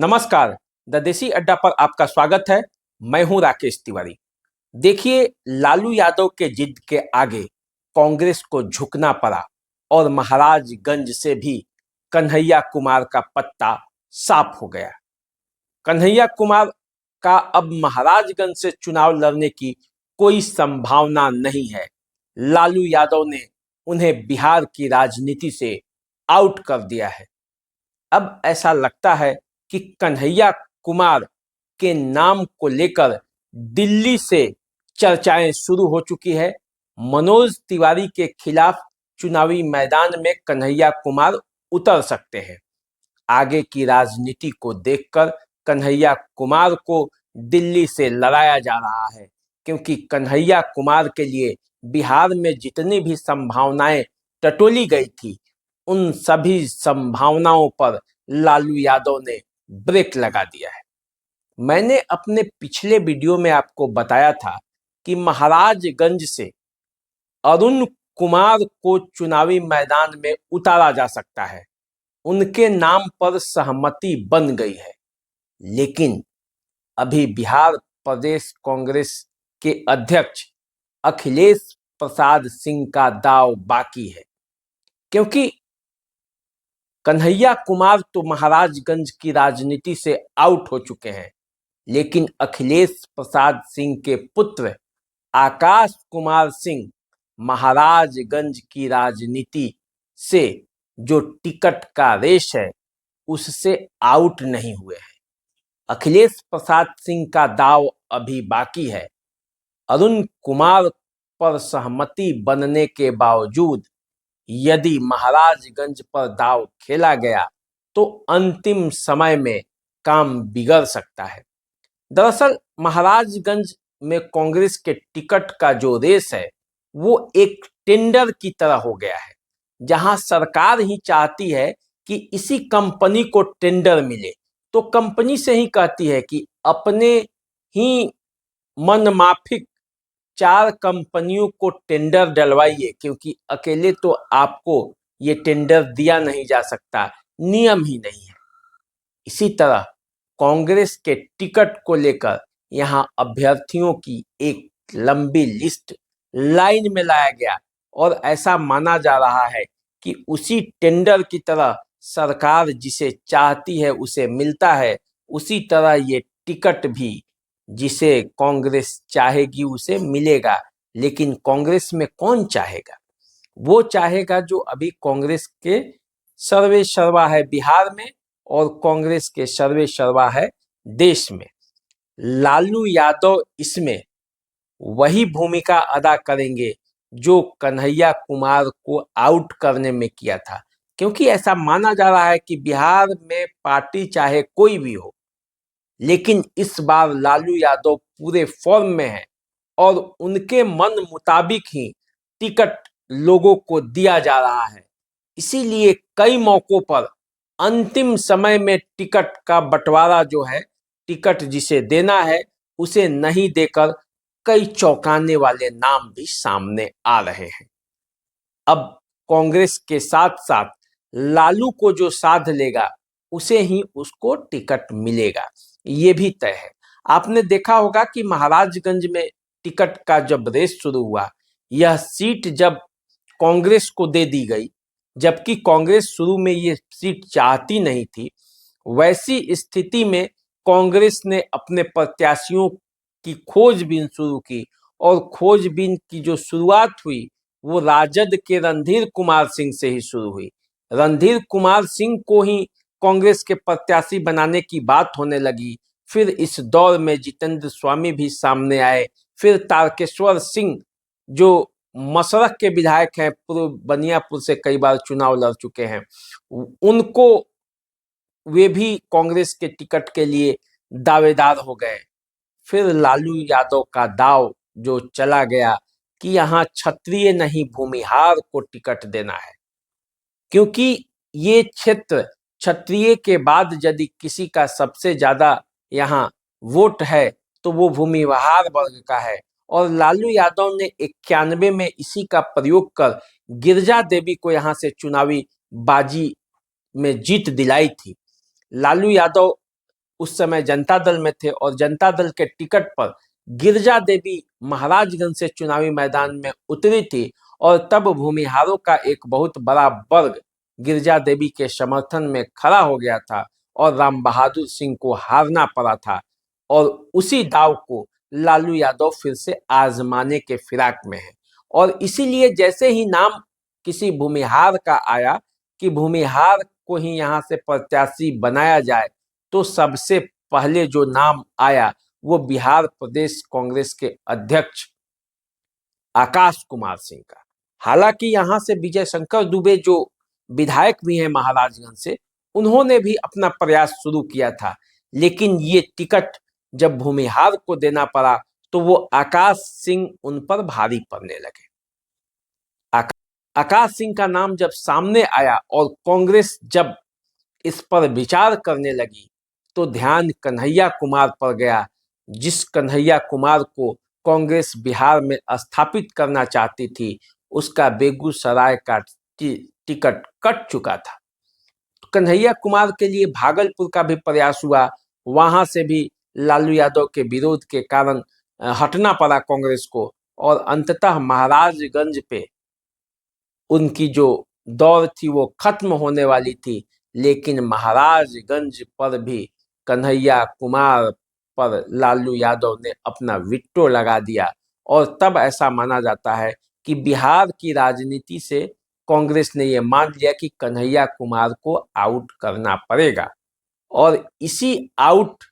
नमस्कार। द देसी अड्डा पर आपका स्वागत है। मैं हूं राकेश तिवारी। देखिए, लालू यादव के जिद के आगे कांग्रेस को झुकना पड़ा और महाराजगंज से भी कन्हैया कुमार का पत्ता साफ हो गया। कन्हैया कुमार का अब महाराजगंज से चुनाव लड़ने की कोई संभावना नहीं है। लालू यादव ने उन्हें बिहार की राजनीति से आउट कर दिया है। अब ऐसा लगता है कि कन्हैया कुमार के नाम को लेकर दिल्ली से चर्चाएं शुरू हो चुकी है। मनोज तिवारी के खिलाफ चुनावी मैदान में कन्हैया कुमार उतर सकते हैं। आगे की राजनीति को देखकर कन्हैया कुमार को दिल्ली से लड़ाया जा रहा है, क्योंकि कन्हैया कुमार के लिए बिहार में जितनी भी संभावनाएं टटोली गई थी, उन सभी संभावनाओं पर लालू यादव ने ब्रेक लगा दिया है। मैंने अपने पिछले वीडियो में आपको बताया था कि महाराजगंज से अरुण कुमार को चुनावी मैदान में उतारा जा सकता है। उनके नाम पर सहमति बन गई है, लेकिन अभी बिहार प्रदेश कांग्रेस के अध्यक्ष अखिलेश प्रसाद सिंह का दांव बाकी है, क्योंकि कन्हैया कुमार तो महाराजगंज की राजनीति से आउट हो चुके हैं, लेकिन अखिलेश प्रसाद सिंह के पुत्र आकाश कुमार सिंह महाराजगंज की राजनीति से जो टिकट का रेस है उससे आउट नहीं हुए हैं। अखिलेश प्रसाद सिंह का दांव अभी बाकी है। अरुण कुमार पर सहमति बनने के बावजूद यदि महाराजगंज पर दांव खेला गया तो अंतिम समय में काम बिगड़ सकता है। दरअसल महाराजगंज में कांग्रेस के टिकट का जो रेस है वो एक टेंडर की तरह हो गया है, जहां सरकार ही चाहती है कि इसी कंपनी को टेंडर मिले, तो कंपनी से ही कहती है कि अपने ही मन माफिक 4 कंपनियों को टेंडर डलवाइए, क्योंकि अकेले तो आपको ये टेंडर दिया नहीं जा सकता, नियम ही नहीं है। इसी तरह कांग्रेस के टिकट को लेकर यहाँ अभ्यर्थियों की एक लंबी लिस्ट लाइन में लाया गया और ऐसा माना जा रहा है कि उसी टेंडर की तरह सरकार जिसे चाहती है उसे मिलता है, उसी तरह ये टिकट भी जिसे कांग्रेस चाहेगी उसे मिलेगा। लेकिन कांग्रेस में कौन चाहेगा? वो चाहेगा जो अभी कांग्रेस के सर्वे सर्वा है बिहार में और कांग्रेस के सर्वे सर्वा है देश में। लालू यादव इसमें वही भूमिका अदा करेंगे जो कन्हैया कुमार को आउट करने में किया था, क्योंकि ऐसा माना जा रहा है कि बिहार में पार्टी चाहे कोई भी हो, लेकिन इस बार लालू यादव पूरे फॉर्म में है और उनके मन मुताबिक ही टिकट लोगों को दिया जा रहा है। इसीलिए कई मौकों पर अंतिम समय में टिकट का बंटवारा जो है, टिकट जिसे देना है उसे नहीं देकर कई चौंकाने वाले नाम भी सामने आ रहे हैं। अब कांग्रेस के साथ साथ लालू को जो साध लेगा उसे ही उसको टिकट मिलेगा, ये भी तय है। आपने देखा होगा कि महाराजगंज में टिकट का जब रेस शुरू हुआ, यह सीट जब कांग्रेस को दे दी गई, जबकि कांग्रेस शुरू में ये सीट चाहती नहीं थी, वैसी स्थिति में कांग्रेस ने अपने प्रत्याशियों की खोजबीन शुरू की और खोजबीन की जो शुरुआत हुई वो राजद के रणधीर कुमार सिंह से ही शुरू हुई। रणधीर कुमार सिंह को ही कांग्रेस के प्रत्याशी बनाने की बात होने लगी। फिर इस दौर में जितेंद्र स्वामी भी सामने आए, फिर तारकेश्वर सिंह जो मसरख के विधायक हैं, पूर्व बनियापुर से कई बार चुनाव लड़ चुके हैं, उनको वे भी कांग्रेस के टिकट के लिए दावेदार हो गए। फिर लालू यादव का दाव जो चला गया कि यहाँ क्षत्रिय नहीं भूमिहार को टिकट देना है, क्योंकि ये क्षेत्र क्षत्रिय के बाद यदि किसी का सबसे ज्यादा यहाँ वोट है तो वो भूमिहार वर्ग का है। और लालू यादव ने 91 में इसी का प्रयोग कर गिरजा देवी को यहाँ से चुनावी बाजी में जीत दिलाई थी। लालू यादव उस समय जनता दल में थे और जनता दल के टिकट पर गिरिजा देवी महाराजगंज से चुनावी मैदान में उतरी थी और तब भूमिहारों का एक बहुत बड़ा वर्ग गिरिजा देवी के समर्थन में खड़ा हो गया था और राम बहादुर सिंह को हारना पड़ा था और उसी दाव को लालू यादव फिर से आजमाने के फिराक में है। और इसीलिए जैसे ही नाम किसी भूमिहार का आया कि भूमिहार को ही यहाँ से प्रत्याशी बनाया जाए, तो सबसे पहले जो नाम आया वो बिहार प्रदेश कांग्रेस के अध्यक्ष आकाश कुमार सिंह का। हालांकि यहाँ से विजय शंकर दुबे जो विधायक भी हैं महाराजगंज से, उन्होंने भी अपना प्रयास शुरू किया था, लेकिन ये टिकट जब भूमिहार को देना पड़ा तो वो आकाश सिंह उन पर भारी पड़ने लगे। आकाश सिंह का नाम जब सामने आया और कांग्रेस जब इस पर विचार करने लगी तो ध्यान कन्हैया कुमार पर गया, जिस कन्हैया कुमार को कांग्रेस बिहार में स्थापित करना चाहती थी, उसका बेगूसराय का टिकट कट चुका था। कन्हैया कुमार के लिए भागलपुर का भी प्रयास हुआ, वहां से भी लालू यादव के विरोध के कारण हटना पड़ा कांग्रेस को और अंततः महाराजगंज पे उनकी जो दौर थी वो खत्म होने वाली थी, लेकिन महाराजगंज पर भी कन्हैया कुमार पर लालू यादव ने अपना विट्टो लगा दिया और तब ऐसा माना जाता है कि बिहार की राजनीति से कांग्रेस ने यह मान लिया कि कन्हैया कुमार को आउट करना पड़ेगा और इसी आउट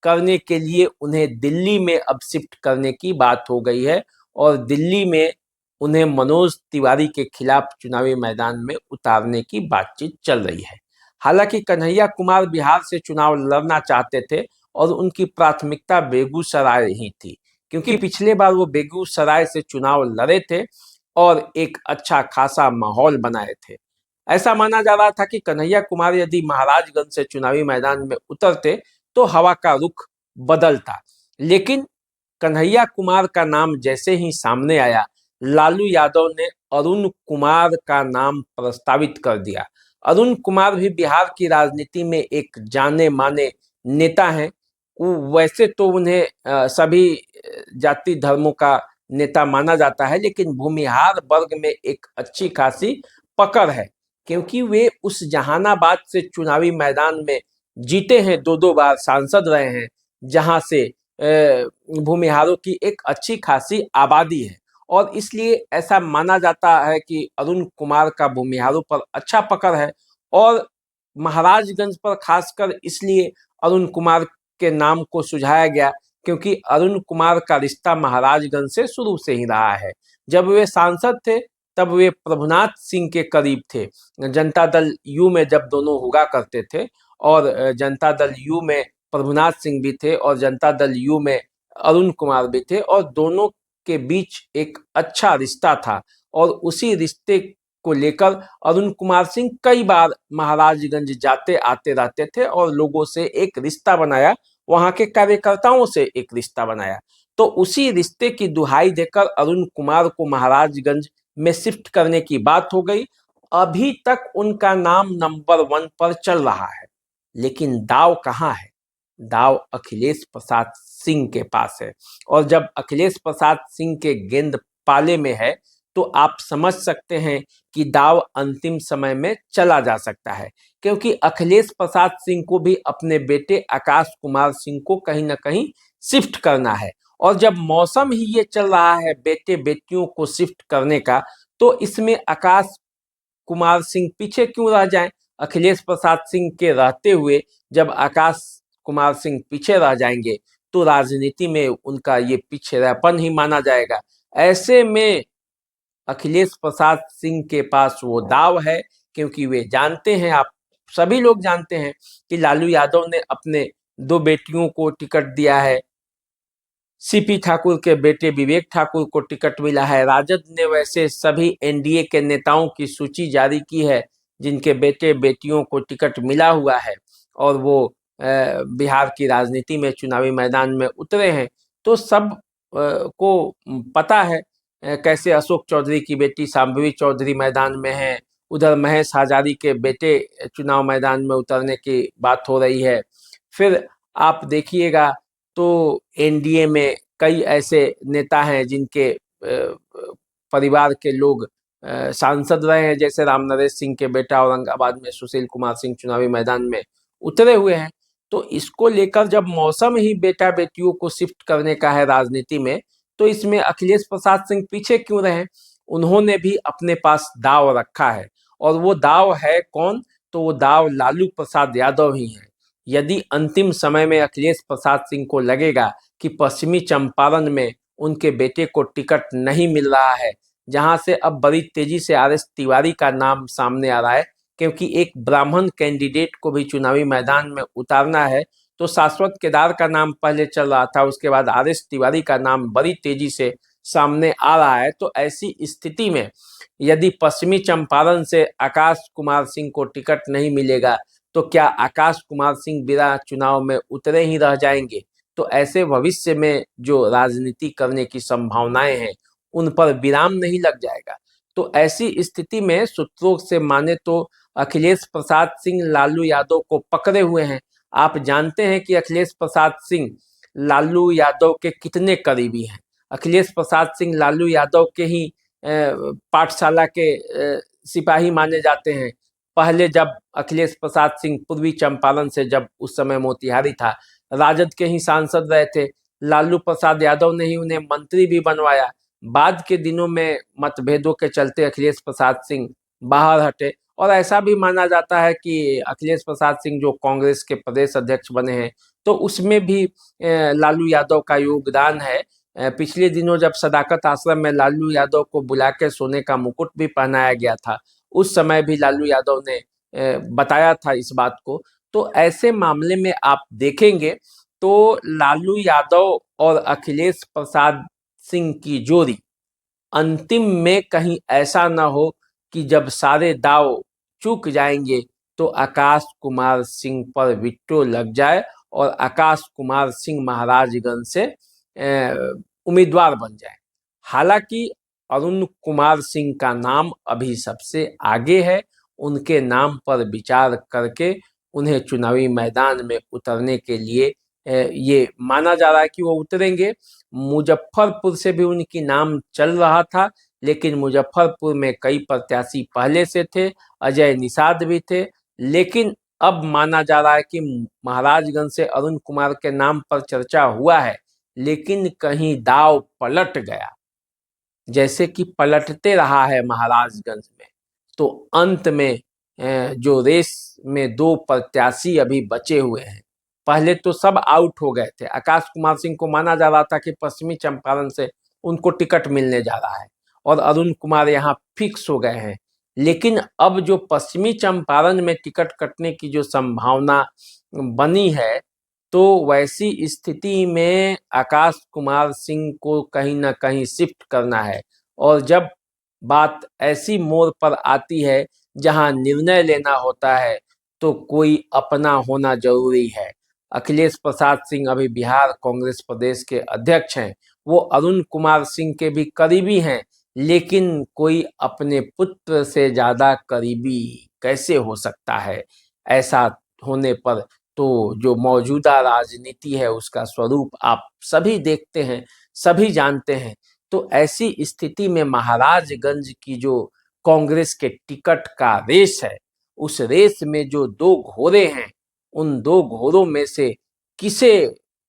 करने के लिए उन्हें दिल्ली में अब शिफ्ट करने की बात हो गई है और दिल्ली में उन्हें मनोज तिवारी के खिलाफ चुनावी मैदान में उतारने की बातचीत चल रही है। हालांकि कन्हैया कुमार बिहार से चुनाव लड़ना चाहते थे और उनकी प्राथमिकता बेगूसराय ही थी, क्योंकि पिछले बार वो बेगूसराय से चुनाव लड़े थे और एक अच्छा खासा माहौल बनाए थे। ऐसा माना जा रहा था कि कन्हैया कुमार यदि महाराजगंज से चुनावी मैदान में उतरते तो हवा का रुख बदलता, लेकिन कन्हैया कुमार का नाम जैसे ही सामने आया, लालू यादव ने अरुण कुमार का नाम प्रस्तावित कर दिया। अरुण कुमार भी बिहार की राजनीति में एक जाने माने नेता हैं। वैसे तो उन्हें सभी जाति धर्मों का नेता माना जाता है, लेकिन भूमिहार वर्ग में एक अच्छी खासी पकड़ है, क्योंकि वे उस जहानाबाद से चुनावी मैदान में जीते हैं, दो बार सांसद रहे हैं, जहां से भूमिहारों की एक अच्छी खासी आबादी है और इसलिए ऐसा माना जाता है कि अरुण कुमार का भूमिहारों पर अच्छा पकड़ है। और महाराजगंज पर खासकर इसलिए अरुण कुमार के नाम को सुझाया गया क्योंकि अरुण कुमार का रिश्ता महाराजगंज से शुरू से ही रहा है। जब वे सांसद थे तब वे प्रभुनाथ सिंह के करीब थे। जनता दल यू में जब दोनों हुआ करते थे और जनता दल यू में प्रभुनाथ सिंह भी थे और जनता दल यू में अरुण कुमार भी थे और दोनों के बीच एक अच्छा रिश्ता था और उसी रिश्ते को लेकर अरुण कुमार सिंह कई बार महाराजगंज जाते आते रहते थे और लोगों से एक रिश्ता बनाया, वहां के कार्यकर्ताओं से एक रिश्ता बनाया। तो उसी रिश्ते की दुहाई देकर अरुण कुमार को महाराजगंज में शिफ्ट करने की बात हो गई। अभी तक उनका नाम नंबर 1 पर चल रहा है, लेकिन दाव कहाँ है? दाव अखिलेश प्रसाद सिंह के पास है और जब अखिलेश प्रसाद सिंह के गेंद पाले में है तो आप समझ सकते हैं कि दाव अंतिम समय में चला जा सकता है, क्योंकि अखिलेश प्रसाद सिंह को भी अपने बेटे आकाश कुमार सिंह को कहीं ना कहीं शिफ्ट करना है और जब मौसम ही ये चल रहा है बेटे बेटियों को शिफ्ट करने का, तो इसमें आकाश कुमार सिंह पीछे क्यों रह जाएं? अखिलेश प्रसाद सिंह के रहते हुए जब आकाश कुमार सिंह पीछे रह जाएंगे तो राजनीति में उनका ये पिछड़ापन ही माना जाएगा। ऐसे में अखिलेश प्रसाद सिंह के पास वो दाव है, क्योंकि वे जानते हैं, आप सभी लोग जानते हैं कि लालू यादव ने अपने 2 बेटियों को टिकट दिया है। सीपी ठाकुर के बेटे विवेक ठाकुर को टिकट मिला है। राजद ने वैसे सभी एनडीए के नेताओं की सूची जारी की है जिनके बेटे बेटियों को टिकट मिला हुआ है और वो बिहार की राजनीति में चुनावी मैदान में उतरे हैं। तो सब को पता है कैसे अशोक चौधरी की बेटी शांभवी चौधरी मैदान में है, उधर महेश हजारी के बेटे चुनाव मैदान में उतरने की बात हो रही है। फिर आप देखिएगा तो एनडीए में कई ऐसे नेता हैं जिनके परिवार के लोग सांसद रहे हैं, जैसे राम नरेश सिंह के बेटा औरंगाबाद में सुशील कुमार सिंह चुनावी मैदान में उतरे हुए हैं। तो इसको लेकर जब मौसम ही बेटा बेटियों को शिफ्ट करने का है राजनीति में, तो इसमें अखिलेश प्रसाद सिंह पीछे क्यों रहे? उन्होंने भी अपने पास दाव रखा है, और वो दाव है कौन? तो वो दाव लालू प्रसाद यादव ही है। यदि अंतिम समय में अखिलेश प्रसाद सिंह को लगेगा कि पश्चिमी चंपारण में उनके बेटे को टिकट नहीं मिल रहा है, जहां से अब बड़ी तेजी से आरएस तिवारी का नाम सामने आ रहा है, क्योंकि एक ब्राह्मण कैंडिडेट को भी चुनावी मैदान में उतारना है, तो शाश्वत केदार का नाम पहले चल रहा था, उसके बाद आरएस तिवारी का नाम बड़ी तेजी से सामने आ रहा है। तो ऐसी स्थिति में यदि पश्चिमी चंपारण से आकाश कुमार सिंह को टिकट नहीं मिलेगा, तो क्या आकाश कुमार सिंह बिना चुनाव में उतरे ही रह जाएंगे? तो ऐसे भविष्य में जो राजनीति करने की संभावनाएं हैं, उन पर विराम नहीं लग जाएगा। तो ऐसी स्थिति में सूत्रों से माने तो अखिलेश प्रसाद सिंह लालू यादव को पकड़े हुए हैं। आप जानते हैं कि अखिलेश प्रसाद सिंह लालू यादव के कितने करीबी हैं। अखिलेश प्रसाद सिंह लालू यादव के ही पाठशाला के सिपाही माने जाते हैं। पहले जब अखिलेश प्रसाद सिंह पूर्वी चंपारण से, जब उस समय मोतिहारी था, राजद के ही सांसद रहे थे। लालू प्रसाद यादव ने ही उन्हें मंत्री भी बनवाया। बाद के दिनों में मतभेदों के चलते अखिलेश प्रसाद सिंह बाहर हटे, और ऐसा भी माना जाता है कि अखिलेश प्रसाद सिंह जो कांग्रेस के प्रदेश अध्यक्ष बने हैं, तो उसमें भी लालू यादव का योगदान है। पिछले दिनों जब सदाकत आश्रम में लालू यादव को बुला के सोने का मुकुट भी पहनाया गया था, उस समय भी लालू यादव ने बताया था इस बात को। तो ऐसे मामले में आप देखेंगे तो लालू यादव और अखिलेश प्रसाद सिंह की जोड़ी अंतिम में कहीं ऐसा ना हो कि जब सारे दाव चूक जाएंगे तो आकाश कुमार सिंह पर विट्टो लग जाए और आकाश कुमार सिंह महाराजगंज से उम्मीदवार बन जाए। हालांकि अरुण कुमार सिंह का नाम अभी सबसे आगे है। उनके नाम पर विचार करके उन्हें चुनावी मैदान में उतरने के लिए ये माना जा रहा है कि वो उतरेंगे। मुजफ्फरपुर से भी उनकी नाम चल रहा था, लेकिन मुजफ्फरपुर में कई प्रत्याशी पहले से थे, अजय निषाद भी थे। लेकिन अब माना जा रहा है कि महाराजगंज से अरुण कुमार के नाम पर चर्चा हुआ है, लेकिन कहीं दाव पलट गया, जैसे कि पलटते रहा है महाराजगंज में। तो अंत में जो रेस में दो प्रत्याशी अभी बचे हुए हैं, पहले तो सब आउट हो गए थे। आकाश कुमार सिंह को माना जा रहा था कि पश्चिमी चंपारण से उनको टिकट मिलने जा रहा है, और अरुण कुमार यहाँ फिक्स हो गए हैं। लेकिन अब जो पश्चिमी चंपारण में टिकट कटने की जो संभावना बनी है, तो वैसी स्थिति में आकाश कुमार सिंह को कहीं ना कहीं शिफ्ट करना है। और जब बात ऐसी मोड़ पर आती है जहां निर्णय लेना होता है, तो कोई अपना होना जरूरी है। अखिलेश प्रसाद सिंह अभी बिहार कांग्रेस प्रदेश के अध्यक्ष हैं, वो अरुण कुमार सिंह के भी करीबी हैं, लेकिन कोई अपने पुत्र से ज्यादा करीबी कैसे हो सकता है? ऐसा होने पर तो जो मौजूदा राजनीति है उसका स्वरूप आप सभी देखते हैं, सभी जानते हैं। तो ऐसी स्थिति में महाराजगंज की जो कांग्रेस के टिकट का रेस है, उस रेस में जो दो घोड़े हैं, उन दो घोड़ों में से किसे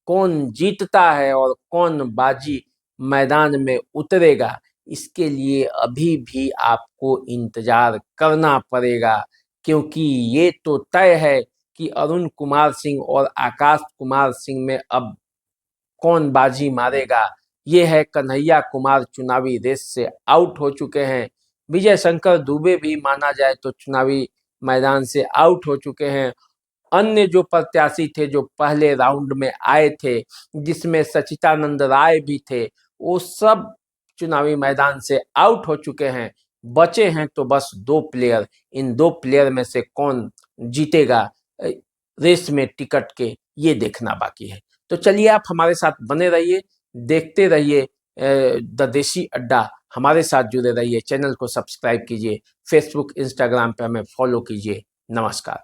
कौन जीतता है और कौन बाजी मैदान में उतरेगा, इसके लिए अभी भी आपको इंतजार करना पड़ेगा। क्योंकि ये तो तय है कि अरुण कुमार सिंह और आकाश कुमार सिंह में अब कौन बाजी मारेगा। ये है कन्हैया कुमार चुनावी रेस से आउट हो चुके हैं। विजय शंकर दुबे भी माना जाए तो चुनावी मैदान से आउट हो चुके हैं। अन्य जो प्रत्याशी थे जो पहले राउंड में आए थे, जिसमें सचिदानंद राय भी थे, वो सब चुनावी मैदान से आउट हो चुके हैं। बचे हैं तो बस दो प्लेयर। इन दो प्लेयर में से कौन जीतेगा रेस में टिकट के, ये देखना बाकी है। तो चलिए आप हमारे साथ बने रहिए, देखते रहिए द देशी अड्डा। हमारे साथ जुड़े रहिए, चैनल को सब्सक्राइब कीजिए, फेसबुक इंस्टाग्राम पे हमें फॉलो कीजिए। नमस्कार।